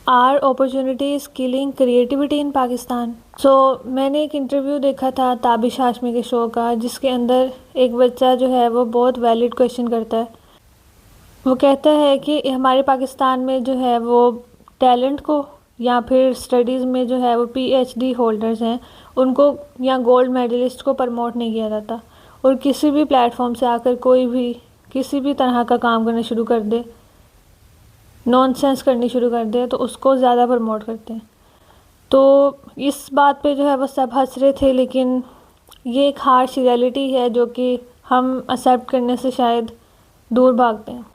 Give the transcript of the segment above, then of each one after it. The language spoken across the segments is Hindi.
Are opportunities killing creativity in Pakistan. मैंने एक इंटरव्यू देखा था ताबिश हाशमी के शो का, जिसके अंदर एक बच्चा जो है वो बहुत वैलिड क्वेश्चन करता है। वो कहता है कि हमारे पाकिस्तान में जो है वो टैलेंट को या फिर स्टडीज़ में जो है वो पीएचडी होल्डर्स हैं उनको या गोल्ड मेडलिस्ट को प्रमोट नहीं किया जाता, और किसी भी प्लेटफॉर्म से आकर कोई भी किसी भी तरह का काम करना शुरू कर दे, नॉनसेंस करनी शुरू कर दे, तो उसको ज़्यादा प्रमोट करते हैं। तो इस बात पे जो है वो सब हंस रहे थे, लेकिन ये एक हार्श रियलिटी है जो कि हम एक्सेप्ट करने से शायद दूर भागते हैं।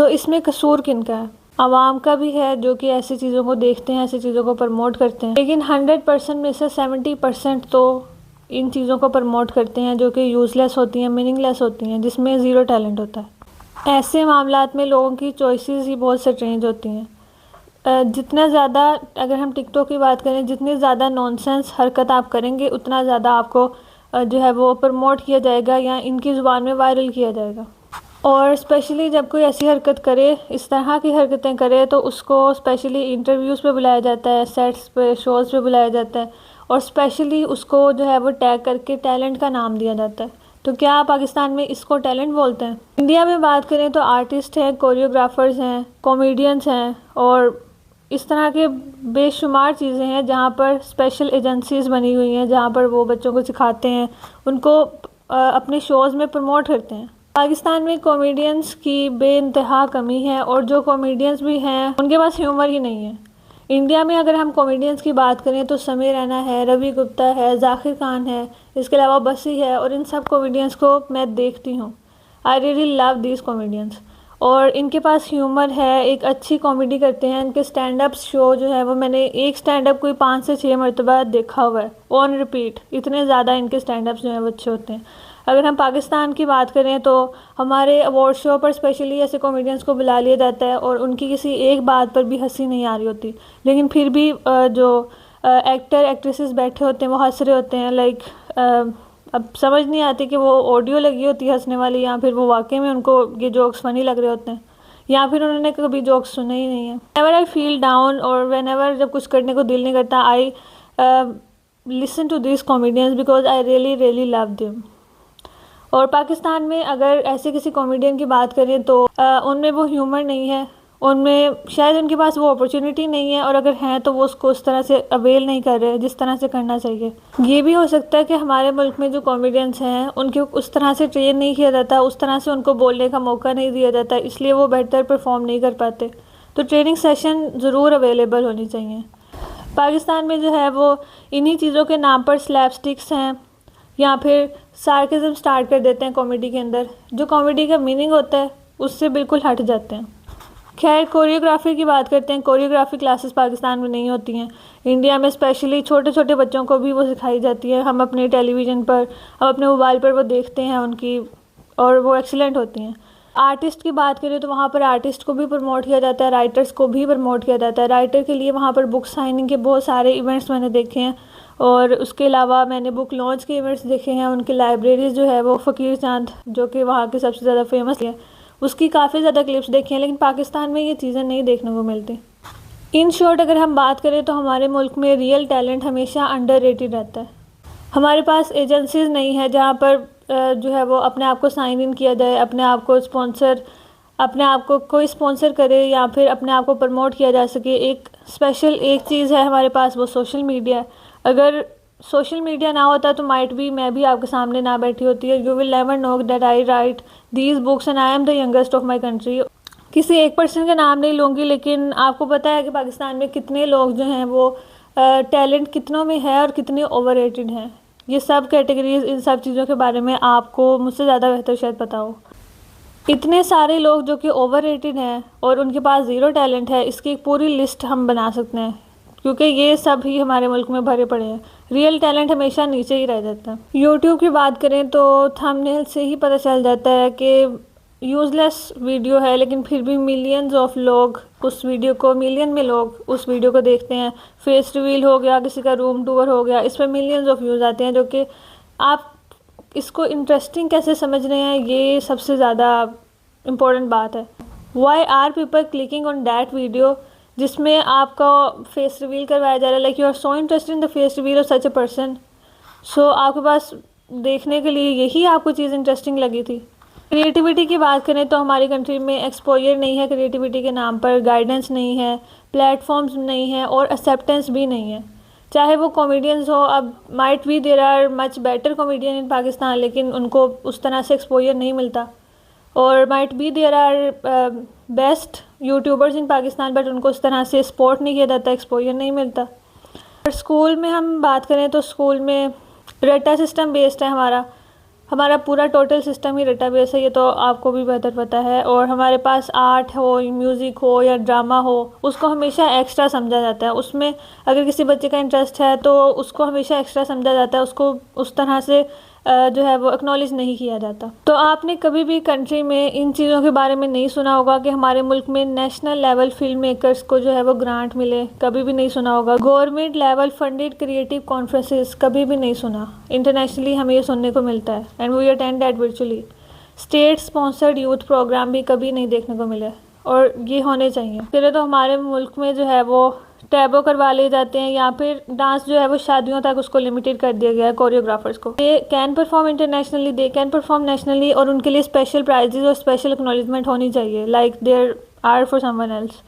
इसमें कसूर किनका है? आवाम का भी है, जो कि ऐसी चीज़ों को देखते हैं, ऐसी चीज़ों को प्रमोट करते हैं, लेकिन 100% में से 70% तो इन चीज़ों को प्रमोट करते हैं जो कि यूज़लेस होती हैं, मीनिंगलेस होती हैं, जिसमें ज़ीरो टैलेंट होता है। ऐसे मामलात में लोगों की चॉइसेस ही बहुत स्ट्रेंज होती हैं। जितना ज़्यादा, अगर हम टिकटॉक की बात करें, जितनी ज़्यादा नॉनसेंस हरकत आप करेंगे उतना ज़्यादा आपको जो है वो प्रमोट किया जाएगा या इनकी ज़ुबान में वायरल किया जाएगा। और स्पेशली जब कोई ऐसी हरकत करे, इस तरह की हरकतें करे, तो उसको स्पेशली इंटरव्यूज़ पे बुलाया जाता है, सेट्स पे, शोज़ पे बुलाया जाता है, और स्पेशली उसको जो है वो टैग करके टैलेंट का नाम दिया जाता है। तो क्या पाकिस्तान में इसको टैलेंट बोलते हैं? इंडिया में बात करें तो आर्टिस्ट हैं, कोरियोग्राफर्स हैं, कॉमेडियंस हैं, और इस तरह के बेशुमार चीज़ें हैं जहाँ पर स्पेशल एजेंसीज़ बनी हुई हैं, जहाँ पर वो बच्चों को सिखाते हैं, उनको अपने शोज़ में प्रमोट करते हैं। पाकिस्तान में कॉमेडियंस की बेइंतहा कमी है, और जो कॉमेडियंस भी हैं उनके पास ह्यूमर ही नहीं है। इंडिया में अगर हम कॉमेडियंस की बात करें तो समीर रैना है, रवि गुप्ता है, जाकिर खान है, इसके अलावा बसी है, और इन सब कॉमेडियंस को मैं देखती हूँ। I really love these comedians, और इनके पास ह्यूमर है, एक अच्छी कॉमेडी करते हैं। इनके स्टैंड अप शो जो है वो मैंने एक स्टैंड अप कोई 5 से 6 मरतबा देखा हुआ है, ऑन रिपीट। इतने ज़्यादा इनके स्टैंड अप्स जो हैं वो अच्छे होते हैं। अगर हम पाकिस्तान की बात करें तो हमारे अवार्ड शो पर स्पेशली ऐसे कॉमेडियंस को बुला लिया जाता है, और उनकी किसी एक बात पर भी हंसी नहीं आ रही होती, लेकिन फिर भी जो एक्टर एक्ट्रेसेस बैठे होते हैं वो हंस रहे होते हैं। लाइक अब समझ नहीं आती कि वो ऑडियो लगी होती है हंसने वाली, या फिर वो वाकई में उनको ये जोक्स फ़नी लग रहे होते हैं, या फिर उन्होंने कभी जोक्स सुने ही नहीं है। व्हेनेवर आई फील डाउन, और व्हेनेवर जब कुछ करने को दिल नहीं करता, I listen to this comedians because I really really love them. और पाकिस्तान में अगर ऐसे किसी कॉमेडियन की बात करें तो उनमें वो ह्यूमर नहीं है, उनमें शायद उनके पास वो अपॉर्चुनिटी नहीं है, और अगर हैं तो वो उसको उस तरह से अवेल नहीं कर रहे जिस तरह से करना चाहिए। ये भी हो सकता है कि हमारे मुल्क में जो कॉमेडियंस हैं उनके उस तरह से ट्रेन नहीं किया जाता, उस तरह से उनको बोलने का मौका नहीं दिया जाता, इसलिए वो बेहतर परफॉर्म नहीं कर पाते। तो ट्रेनिंग सेशन ज़रूर अवेलेबल होनी चाहिए। पाकिस्तान में जो है वो इन्हीं चीज़ों के नाम पर स्लैपस्टिक्स हैं, या फिर सार्केज़म स्टार्ट कर देते हैं कॉमेडी के अंदर, जो कॉमेडी का मीनिंग होता है उससे बिल्कुल हट जाते हैं। खैर, कोरियोग्राफी की बात करते हैं। कोरियोग्राफी क्लासेस पाकिस्तान में नहीं होती हैं। इंडिया में स्पेशली छोटे छोटे बच्चों को भी वो सिखाई जाती है। हम अपने टेलीविज़न पर, हम अपने मोबाइल पर वो देखते हैं उनकी, और वो एक्सीलेंट होती हैं। आर्टिस्ट की बात करें तो वहाँ पर आर्टिस्ट को भी प्रमोट किया जाता है, राइटर्स को भी प्रमोट किया जाता है। राइटर के लिए वहाँ पर बुक साइनिंग के बहुत सारे इवेंट्स मैंने देखे हैं, और उसके अलावा मैंने बुक लॉन्च के इवेंट्स देखे हैं। उनकी लाइब्रेरीज़ जो है वो फ़कीर चांद, जो कि वहाँ की सबसे ज़्यादा फेमस है, उसकी काफ़ी ज़्यादा क्लिप्स देखी हैं, लेकिन पाकिस्तान में ये चीज़ें नहीं देखने को मिलती। इन शॉर्ट अगर हम बात करें तो हमारे मुल्क में रियल टैलेंट हमेशा अंडररेटेड रहता है। हमारे पास एजेंसीज़ नहीं है जहाँ पर जो है वो अपने आप को साइन इन किया जाए, अपने आप को कोई स्पॉन्सर करे, या फिर अपने आप को प्रमोट किया जा सके। एक स्पेशल एक चीज़ है हमारे पास, वो सोशल मीडिया है। अगर सोशल मीडिया ना होता तो माइट भी मैं भी आपके सामने ना बैठी होती है। You will never know that I right these books and I am the youngest of my country. किसी एक पर्सन का नाम नहीं लूँगी, लेकिन आपको पता है कि पाकिस्तान में कितने लोग जो हैं वो टैलेंट कितनों में है और कितने ओवररेटेड हैं। ये सब कैटेगरीज, इन सब चीज़ों के बारे में आपको मुझसे ज़्यादा बेहतर शायद पता हो। इतने सारे लोग जो कि ओवररेटेड हैं और उनके पास ज़ीरो टैलेंट है, इसकी एक पूरी लिस्ट हम बना सकते हैं, क्योंकि ये सब ही हमारे मुल्क में भरे पड़े हैं। रियल टैलेंट हमेशा नीचे ही रह जाता है। यूट्यूब की बात करें तो थंबनेल से ही पता चल जाता है कि यूज़लेस वीडियो है, लेकिन फिर भी मिलियंस ऑफ लोग उस वीडियो को, मिलियन में लोग उस वीडियो को देखते हैं। फेस रिवील हो गया, किसी का रूम टूर हो गया, इस पर मिलियंस ऑफ व्यूज़ आते हैं। जो कि आप इसको इंटरेस्टिंग कैसे समझ रहे हैं, ये सबसे ज़्यादा इम्पोर्टेंट बात है। Why are people clicking on that video? जिसमें आपका फेस रिवील करवाया जा रहा है, like you are so interested in the face reveal of such a person. So आपके पास देखने के लिए यही आपको चीज़ इंटरेस्टिंग लगी थी। क्रिएटिविटी की बात करें तो हमारी कंट्री में एक्सपोजर नहीं है क्रिएटिविटी के नाम पर, गाइडेंस नहीं है, प्लेटफॉर्म्स नहीं है और एक्सेप्टेंस भी नहीं है। चाहे वो कॉमेडियंस हो, अब might be there are much better comedian in Pakistan, लेकिन उनको उस तरह से एक्सपोजर नहीं मिलता। और might be there are best YouTubers in Pakistan, but उनको उस तरह से सपोर्ट नहीं किया जाता, एक्सपोजर नहीं मिलता। और स्कूल में हम बात करें तो स्कूल में रट्टा सिस्टम बेस्ड है हमारा पूरा टोटल सिस्टम ही रट्टा बेस्ड है, ये तो आपको भी बेहतर पता है। और हमारे पास आर्ट हो, म्यूज़िक हो या ड्रामा हो, उसको हमेशा एक्स्ट्रा समझा जाता है। उसमें अगर किसी बच्चे का इंटरेस्ट है तो उसको हमेशा एक्स्ट्रा समझा जाता है, उसको उस तरह से जो है वो एक्नॉलेज नहीं किया जाता। तो आपने कभी भी कंट्री में इन चीज़ों के बारे में नहीं सुना होगा कि हमारे मुल्क में नेशनल लेवल फिल्म मेकर्स को जो है वो ग्रांट मिले, कभी भी नहीं सुना होगा। Government level funded creative conferences कभी भी नहीं सुना। इंटरनेशनली हमें ये सुनने को मिलता है and we attend that virtually. State sponsored youth program भी कभी नहीं देखने को मिले और ये होने चाहिए। फिर तो हमारे मुल्क में जो है वो टैबो करवा लिए जाते हैं या फिर डांस जो है वो शादियों तक उसको लिमिटेड कर दिया गया है कोरियोग्राफर्स को। They can perform internationally, they can perform nationally, और उनके लिए स्पेशल प्राइजेज और स्पेशल एक्नॉलेजमेंट होनी चाहिए like there are for someone else.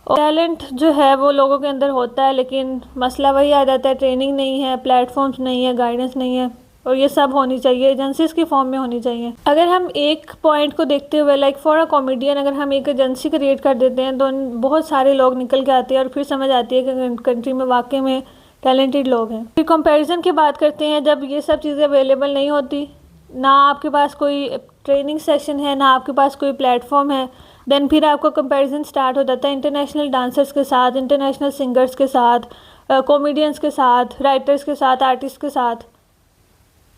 Talent जो है वो लोगों के अंदर होता है, लेकिन मसला वही आ जाता है, ट्रेनिंग नहीं है, प्लेटफॉर्म्स नहीं है, गाइडेंस नहीं है, और ये सब होनी चाहिए, एजेंसीज की फॉर्म में होनी चाहिए। अगर हम एक पॉइंट को देखते हुए लाइक फॉर अ कॉमेडियन अगर हम एक एजेंसी क्रिएट कर देते हैं तो बहुत सारे लोग निकल के आते हैं और फिर समझ आती है कि कंट्री में वाकई में टैलेंटेड लोग हैं। फिर कंपैरिजन की बात करते हैं, जब ये सब चीज़ें अवेलेबल नहीं होती, ना आपके पास कोई ट्रेनिंग सेशन है, ना आपके पास कोई प्लेटफॉर्म है, देन फिर आपको कंपैरिजन स्टार्ट हो जाता है इंटरनेशनल डांसर्स के साथ, इंटरनेशनल सिंगर्स के साथ, कॉमेडियंस के साथ, राइटर्स के साथ, आर्टिस्ट के साथ।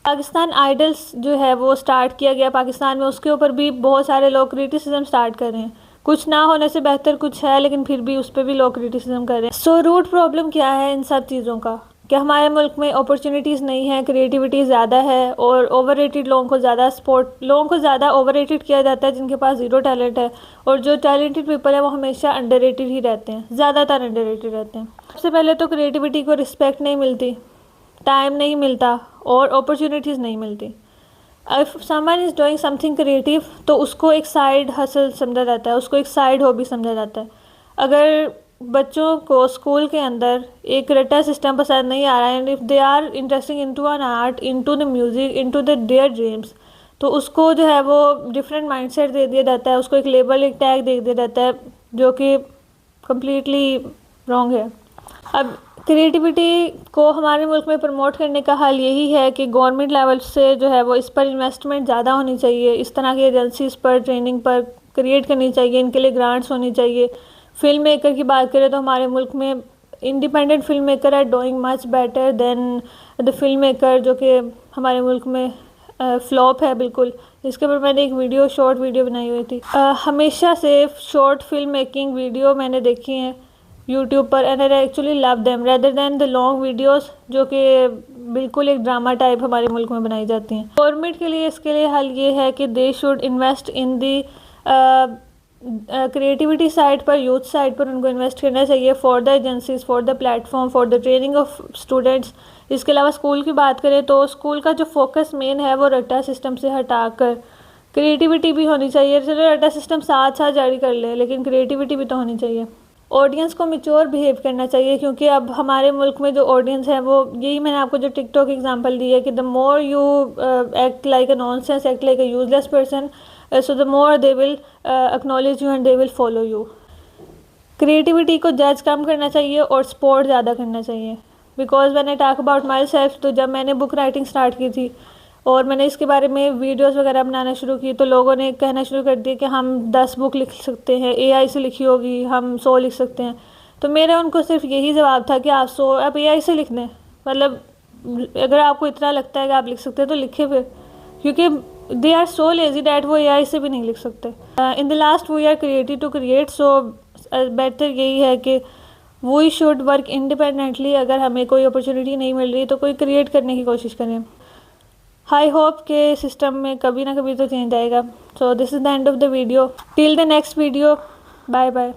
पाकिस्तान आइडल्स जो है वो स्टार्ट किया गया पाकिस्तान में, उसके ऊपर भी बहुत सारे लोग क्रिटिसिज्म स्टार्ट कर रहे हैं। कुछ ना होने से बेहतर कुछ है, लेकिन फिर भी उस पर भी लोग क्रिटिसिज्म कर रहे हैं। सो रूट प्रॉब्लम क्या है इन सब चीज़ों का, कि हमारे मुल्क में अपॉर्चुनिटीज़ नहीं है, क्रिएटिविटी ज़्यादा है और ओवररेटेड लोगों को ज़्यादा लोगों को ज़्यादा ओवररेटेड किया जाता है जिनके पास ज़ीरो टैलेंट है, और जो टैलेंटेड पीपल है वो हमेशा अंडररेटेड ही रहते हैं, ज़्यादातर अंडररेटेड रहते हैं। सबसे पहले तो क्रिएटिविटी को रिस्पेक्ट नहीं मिलती, टाइम नहीं मिलता और अपॉर्चुनिटीज़ नहीं मिलती। If someone is doing something creative तो उसको एक साइड हसल समझा जाता है, उसको एक साइड हॉबी समझा जाता है। अगर बच्चों को स्कूल के अंदर एक रट्टा सिस्टम पसंद नहीं आ रहा है and if they are interesting into an art, into the music, into the their dreams, तो उसको जो है वो डिफरेंट माइंडसेट दे दिया जाता है, उसको एक लेबल, एक टैग दे दिया जाता है जो कि कम्प्लीटली रॉन्ग है। अब क्रिएटिविटी को हमारे मुल्क में प्रमोट करने का हल यही है कि गवर्नमेंट लेवल से जो है वो इस पर इन्वेस्टमेंट ज़्यादा होनी चाहिए, इस तरह की एजेंसीज़ पर ट्रेनिंग पर क्रिएट करनी चाहिए, इनके लिए ग्रांट्स होनी चाहिए। फिल्म मेकर की बात करें तो हमारे मुल्क में independent film maker are doing much better than the film maker जो कि हमारे मुल्क में फ्लॉप है बिल्कुल। इसके ऊपर मैंने एक शॉर्ट वीडियो बनाई हुई थी। हमेशा से शॉर्ट फिल्म मेकिंग वीडियो मैंने देखी हैं यूट्यूब पर and I actually love them rather than the long videos जो कि बिल्कुल एक ड्रामा टाइप हमारे मुल्क में बनाई जाती हैं। गवर्नमेंट के लिए इसके लिए हल ये है कि they should invest in the creativity side पर, यूथ साइड पर उनको इन्वेस्ट करना चाहिए for the agencies, for the platform, for the training of students. इसके अलावा स्कूल की बात करें तो स्कूल का जो फोकस मेन है वो रट्टा सिस्टम से हटाकर क्रिएटिविटी भी होनी चाहिए। चलो रट्टा सिस्टम साथ साथ जारी कर ले, लेकिन क्रिएटिविटी भी तो होनी चाहिए। ऑडियंस को मैच्योर बिहेव करना चाहिए, क्योंकि अब हमारे मुल्क में जो ऑडियंस है वो, यही मैंने आपको जो टिकटॉक एग्जांपल दी है कि the more you act like a nonsense, act like a useless person, so the more they will acknowledge you and they will follow you. Creativity को जज कम करना चाहिए और सपोर्ट ज़्यादा करना चाहिए। Because when I talk about my self, तो जब मैंने बुक राइटिंग स्टार्ट की थी और मैंने इसके बारे में वीडियोस वगैरह बनाना शुरू की, तो लोगों ने कहना शुरू कर दिया कि हम 10 बुक लिख सकते हैं, एआई से लिखी होगी, हम 100 लिख सकते हैं। तो मेरा उनको सिर्फ यही जवाब था कि आप एआई से लिख दें, मतलब अगर आपको इतना लगता है कि आप लिख सकते हैं तो लिखे फिर, क्योंकि they are so lazy that वो एआई से भी नहीं लिख सकते। In the last we are creative to create, so बेहतर यही है कि वी शुड वर्क इंडिपेंडेंटली। अगर हमें कोई अपॉर्चुनिटी नहीं मिल रही तो कोई क्रिएट करने की कोशिश करें। आई होप के सिस्टम में कभी ना कभी तो चेंज आएगा। So this is the end of the video. Till the next video, bye bye.